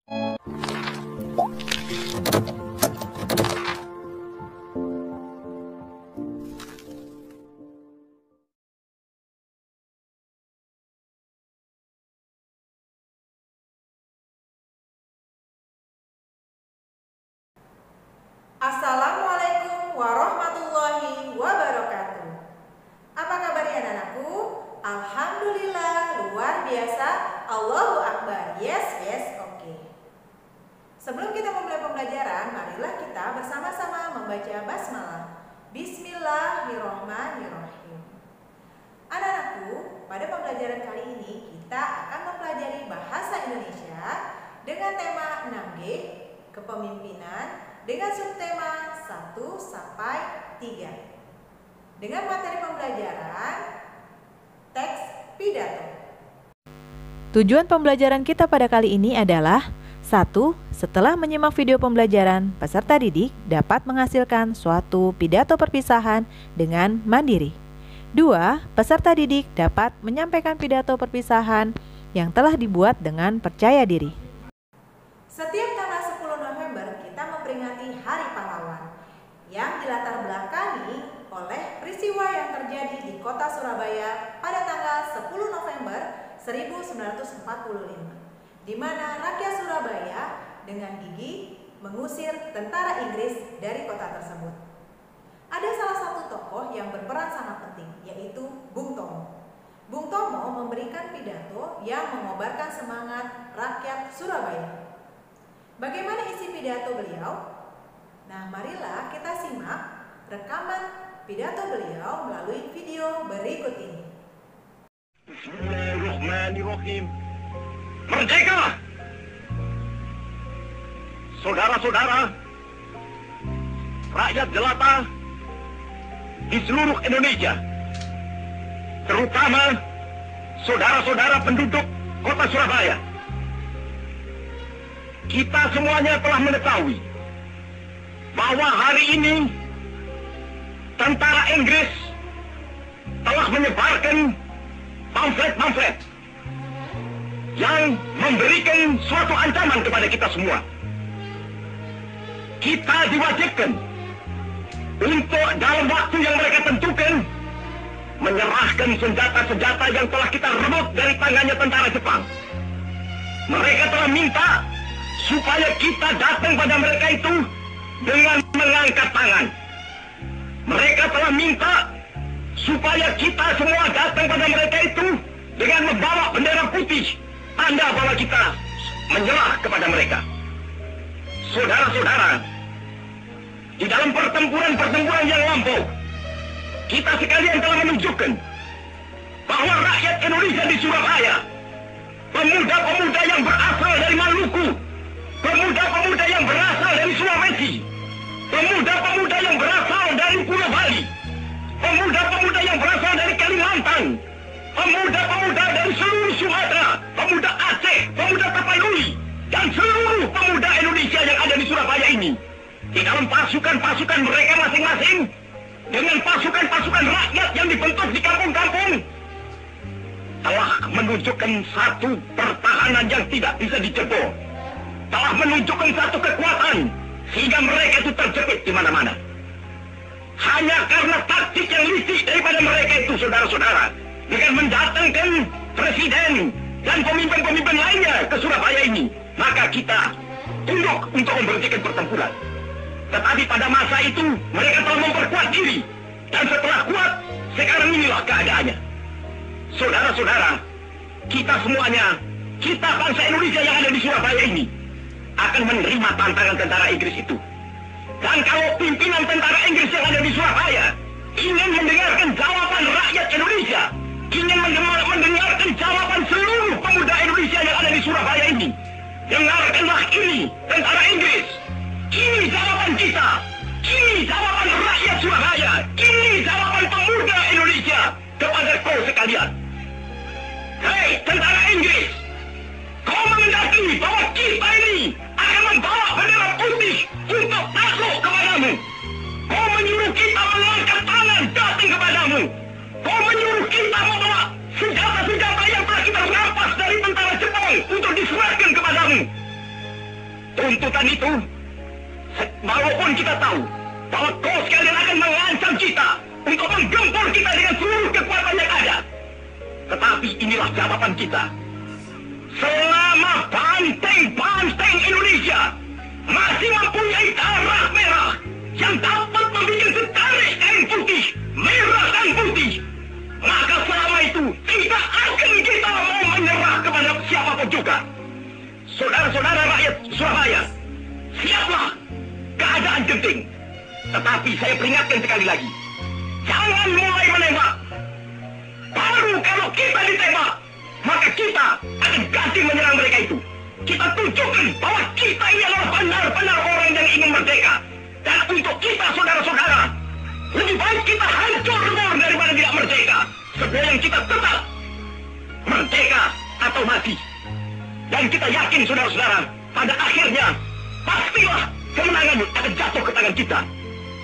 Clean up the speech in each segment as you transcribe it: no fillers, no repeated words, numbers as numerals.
Assalamualaikum warahmatullahi wabarakatuh. Apa kabarnya anak-anakku? Alhamdulillah, luar biasa. Allahu Akbar. Yes, oke. Sebelum kita memulai pembelajaran, marilah kita bersama-sama membaca basmalah. Bismillahirrahmanirrahim. Anak-anakku, pada pembelajaran kali ini kita akan mempelajari bahasa Indonesia dengan tema 6G, kepemimpinan, dengan subtema 1 sampai 3. Dengan materi pembelajaran teks pidato. Tujuan pembelajaran kita pada kali ini adalah 1. Setelah menyimak video pembelajaran, peserta didik dapat menghasilkan suatu pidato perpisahan dengan mandiri. 2. Peserta didik dapat menyampaikan pidato perpisahan yang telah dibuat dengan percaya diri. Setiap tanggal 10 November kita memperingati Hari Pahlawan yang dilatar belakangi oleh peristiwa yang terjadi di kota Surabaya pada tanggal 10 November 1945, di mana rakyat Surabaya dengan gigih mengusir tentara Inggris dari kota tersebut. Ada salah satu tokoh yang berperan sangat penting, yaitu Bung Tomo. Bung Tomo memberikan pidato yang mengobarkan semangat rakyat Surabaya. Bagaimana isi pidato beliau? Nah, marilah kita simak rekaman pidato beliau melalui video berikut ini. Bismillahirrahmanirrahim. Merdeka! Saudara-saudara, rakyat jelata di seluruh Indonesia, terutama saudara-saudara penduduk kota Surabaya, kita semuanya telah mengetahui bahwa hari ini tentara Inggris telah menyebarkan pamflet-pamflet yang memberikan suatu ancaman kepada kita semua. Kita diwajibkan untuk dalam waktu yang mereka tentukan menyerahkan senjata-senjata yang telah kita rebut dari tangannya tentara Jepang. Mereka telah minta supaya kita datang pada mereka itu dengan mengangkat tangan. Mereka telah minta supaya kita semua datang pada mereka itu dengan membawa bendera putih, tanda bahwa kita menyerah kepada mereka. Saudara-saudara, di dalam pertempuran-pertempuran yang lampau, kita sekalian telah menunjukkan bahwa rakyat Indonesia di Surabaya, pemuda-pemuda yang berasal dari Maluku, pemuda-pemuda yang berasal dari Sulawesi, pemuda-pemuda yang berasal dari Pulau Bali, pemuda-pemuda yang berasal dari Kalimantan, pemuda-pemuda dari seluruh Sumatera, pemuda Aceh, pemuda Tapanuli, dan seluruh pemuda Indonesia yang ada di Surabaya ini, di dalam pasukan-pasukan mereka masing-masing, dengan pasukan-pasukan rakyat yang dibentuk di kampung-kampung, telah menunjukkan satu pertahanan yang tidak bisa dijebol, telah menunjukkan satu kekuatan sehingga mereka itu terjepit di mana-mana. Hanya karena taktik yang licik daripada mereka itu, saudara-saudara, dengan mendatangkan presiden dan pemimpin-pemimpin lainnya ke Surabaya ini, maka kita tunduk untuk memberhentikan pertempuran. Tetapi pada masa itu mereka telah memperkuat diri, dan setelah kuat, sekarang inilah keadaannya. Saudara-saudara, kita semuanya, kita bangsa Indonesia yang ada di Surabaya ini, akan menerima tantangan tentara Inggris itu. Dan kalau pimpinan tentara Inggris yang ada di Surabaya ingin mendengarkan jawaban rakyat Indonesia, ingin mendengarkan jawaban seluruh pemuda Indonesia yang ada di Surabaya ini, dengarkanlah ini, tentara Inggris. Ini jawaban kita. Ini jawaban rakyat Surabaya. Ini jawaban pemuda Indonesia kepada kau sekalian. Hei, tentara Inggris, kau mengendaki bahwa kita ini akan membawa bendera putih untuk takluk kepadamu. Kau menyuruh kita mengangkat tangan datang kepadamu. Kau menyuruh kita membawa senjata-senjata yang telah kita rampas dari tentara Jepang untuk diserahkan kepadamu. Tuntutan itu, walaupun kita tahu bahwa kau sekalian akan mengancam kita untuk menggempur kita dengan seluruh kekuatan yang ada. Tetapi inilah jawaban kita. Selama banteng-banteng Indonesia masih mempunyai darah merah yang dapat membuat setarik kain putih, merah dan putih, maka selama itu tidak akan kita mau menyerah kepada siapapun juga. Saudara-saudara rakyat Surabaya, siaplah, keadaan genting. Tetapi saya peringatkan sekali lagi, jangan mulai menembak. Baru kalau kita ditembak, maka kita akan ganti menyerang mereka itu. Kita tunjukkan bahwa kita ini adalah benar-benar orang yang ingin merdeka. Dan untuk kita, saudara-saudara, lebih baik kita hancur daripada tidak merdeka. Sebelum kita tetap merdeka atau mati. Dan kita yakin, saudara-saudara, pada akhirnya pastilah kemenangan akan jatuh ke tangan kita.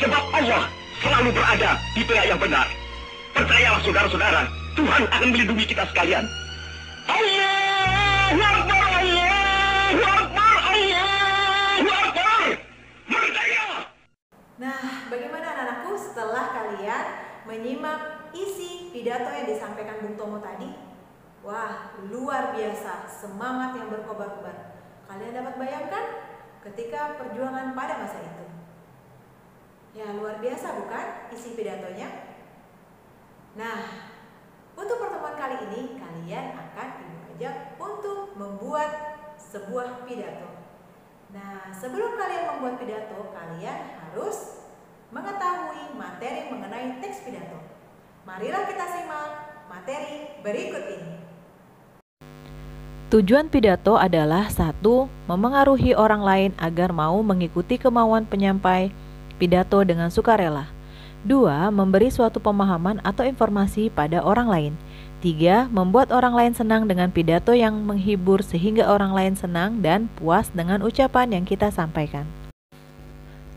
Sebab Allah selalu berada di pihak yang benar. Percayalah, saudara-saudara, Tuhan akan melindungi kita sekalian. Allahu Akbar, Allahu Akbar, Allahu Akbar. Merdeka! Nah, bagaimana anak-anakku setelah kalian menyimak isi pidato yang disampaikan Bung Tomo tadi? Wah, luar biasa, semangat yang berkobar-kobar. Kalian dapat bayangkan ketika perjuangan pada masa itu? Ya, luar biasa bukan isi pidatonya? Nah, untuk pertemuan kali ini kalian akan Ibu ajak untuk membuat sebuah pidato. Nah, sebelum kalian membuat pidato, kalian harus mengetahui materi mengenai teks pidato. Marilah kita simak materi berikut ini. Tujuan pidato adalah 1. Memengaruhi orang lain agar mau mengikuti kemauan penyampai pidato dengan sukarela. 2. Memberi suatu pemahaman atau informasi pada orang lain. 3. Membuat orang lain senang dengan pidato yang menghibur sehingga orang lain senang dan puas dengan ucapan yang kita sampaikan.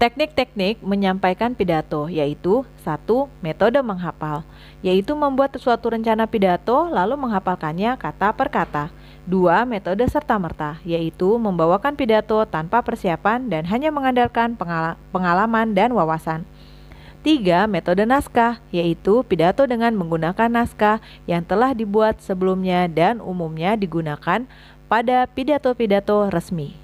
Teknik-teknik menyampaikan pidato yaitu 1. Metode menghafal, yaitu membuat suatu rencana pidato lalu menghafalkannya kata per kata. 2. Metode serta-merta, yaitu membawakan pidato tanpa persiapan dan hanya mengandalkan pengalaman dan wawasan. 3. Metode naskah, yaitu pidato dengan menggunakan naskah yang telah dibuat sebelumnya dan umumnya digunakan pada pidato-pidato resmi.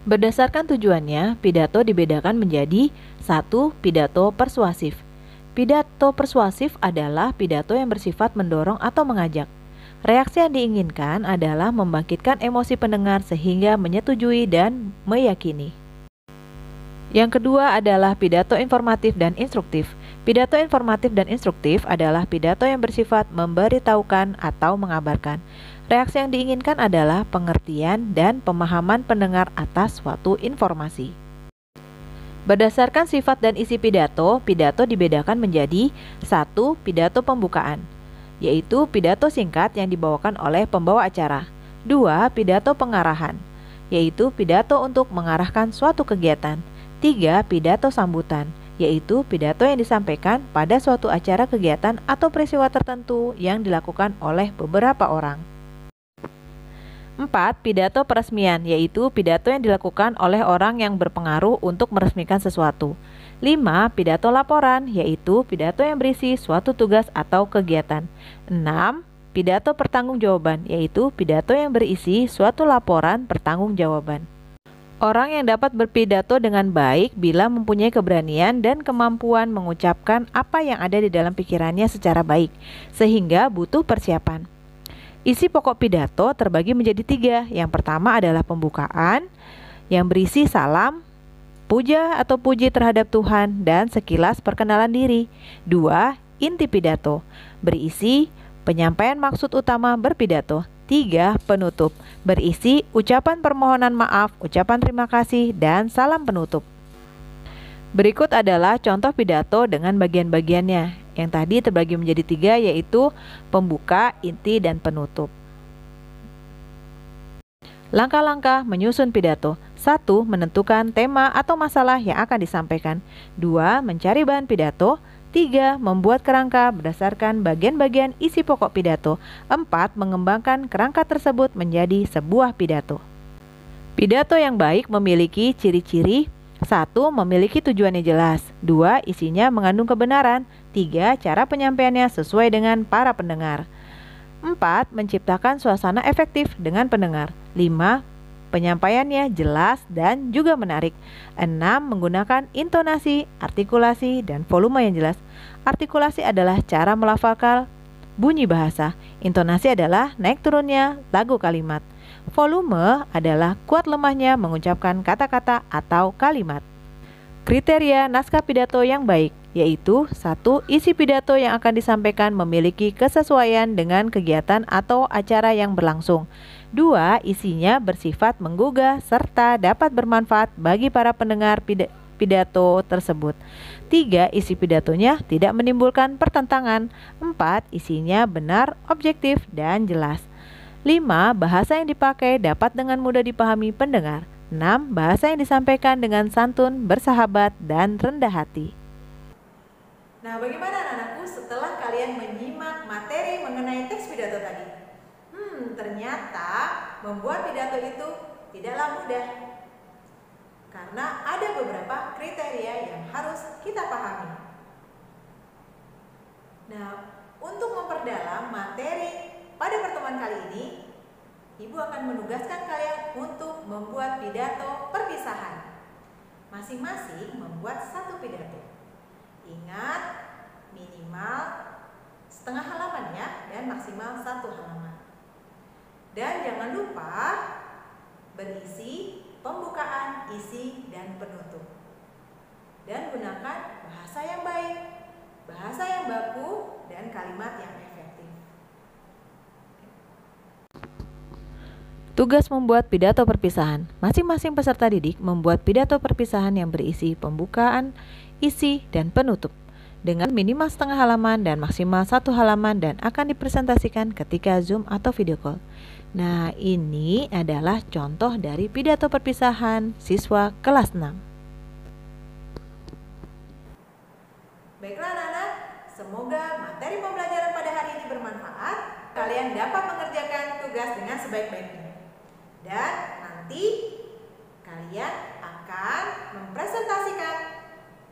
Berdasarkan tujuannya, pidato dibedakan menjadi 1. Pidato persuasif. Pidato persuasif adalah pidato yang bersifat mendorong atau mengajak. Reaksi yang diinginkan adalah membangkitkan emosi pendengar sehingga menyetujui dan meyakini. Yang kedua adalah pidato informatif dan instruktif. Pidato informatif dan instruktif adalah pidato yang bersifat memberitahukan atau mengabarkan. Reaksi yang diinginkan adalah pengertian dan pemahaman pendengar atas suatu informasi. Berdasarkan sifat dan isi pidato, pidato dibedakan menjadi 1. Pidato pembukaan, yaitu pidato singkat yang dibawakan oleh pembawa acara. 2. Pidato pengarahan, yaitu pidato untuk mengarahkan suatu kegiatan. 3. Pidato sambutan, yaitu pidato yang disampaikan pada suatu acara kegiatan atau peristiwa tertentu yang dilakukan oleh beberapa orang. 4. Pidato peresmian, yaitu pidato yang dilakukan oleh orang yang berpengaruh untuk meresmikan sesuatu. 5. Pidato laporan, yaitu pidato yang berisi suatu tugas atau kegiatan. 6. Pidato pertanggungjawaban, yaitu pidato yang berisi suatu laporan pertanggungjawaban. Orang yang dapat berpidato dengan baik bila mempunyai keberanian dan kemampuan mengucapkan apa yang ada di dalam pikirannya secara baik, sehingga butuh persiapan. Isi pokok pidato terbagi menjadi 3. Yang pertama adalah pembukaan, yang berisi salam, puja atau puji terhadap Tuhan, dan sekilas perkenalan diri. 2. Inti pidato, berisi penyampaian maksud utama berpidato. 3. Penutup, berisi ucapan permohonan maaf, ucapan terima kasih, dan salam penutup. Berikut adalah contoh pidato dengan bagian-bagiannya. Yang tadi terbagi menjadi 3, yaitu pembuka, inti, dan penutup. Langkah-langkah menyusun pidato. 1. Menentukan tema atau masalah yang akan disampaikan. 2. Mencari bahan pidato. 3. Membuat kerangka berdasarkan bagian-bagian isi pokok pidato. 4. Mengembangkan kerangka tersebut menjadi sebuah pidato. Pidato yang baik memiliki ciri-ciri: 1. Memiliki tujuannya jelas. 2. Isinya mengandung kebenaran. 3. Cara penyampaiannya sesuai dengan para pendengar. 4. Menciptakan suasana efektif dengan pendengar. 5. Penyampaiannya jelas dan juga menarik. 6. Menggunakan intonasi, artikulasi, dan volume yang jelas. Artikulasi adalah cara melafalkan bunyi bahasa. Intonasi adalah naik turunnya lagu kalimat. Volume adalah kuat lemahnya mengucapkan kata-kata atau kalimat. Kriteria naskah pidato yang baik yaitu: 1. Isi pidato yang akan disampaikan memiliki kesesuaian dengan kegiatan atau acara yang berlangsung. 2. Isinya bersifat menggugah serta dapat bermanfaat bagi para pendengar pidato tersebut. 3. Isi pidatonya tidak menimbulkan pertentangan. 4. Isinya benar, objektif, dan jelas. 5. Bahasa yang dipakai dapat dengan mudah dipahami pendengar. 6. Bahasa yang disampaikan dengan santun, bersahabat, dan rendah hati. Nah, bagaimana anak-anakku setelah kalian menyimak materi mengenai teks pidato tadi? Ternyata membuat pidato itu tidaklah mudah. Karena ada beberapa kriteria yang harus kita pahami. Nah, untuk memperdalam materi pada pertemuan kali ini, Ibu akan menugaskan kalian untuk membuat pidato perpisahan. Masing-masing membuat satu pidato. Ingat, minimal setengah halaman ya, dan maksimal 1 halaman. Dan jangan lupa berisi pembukaan, isi, dan penutup. Dan gunakan bahasa yang baik, bahasa yang baku, dan kalimat yang efektif. Tugas membuat pidato perpisahan. Masing-masing peserta didik membuat pidato perpisahan yang berisi pembukaan, isi, dan penutup dengan minimal setengah halaman dan maksimal 1 halaman dan akan dipresentasikan ketika Zoom atau video call. Nah, ini adalah contoh dari pidato perpisahan siswa kelas 6. Baiklah anak-anak, semoga materi pembelajaran pada hari ini bermanfaat. Kalian dapat mengerjakan tugas dengan sebaik-baiknya. Dan nanti kalian akan mempresentasikan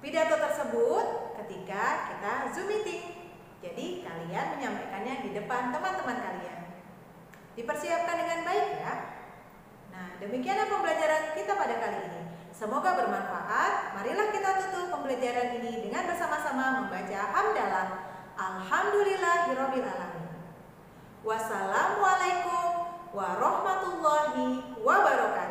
pidato tersebut ketika kita Zoom meeting. Jadi kalian menyampaikannya di depan teman-teman kalian. Dipersiapkan dengan baik ya. Nah, demikianlah pembelajaran kita pada kali ini. Semoga bermanfaat. Marilah kita tutup pembelajaran ini dengan bersama-sama membaca hamdalah. Alhamdulillahirabbil alamin. Wassalamualaikum warahmatullahi wabarakatuh.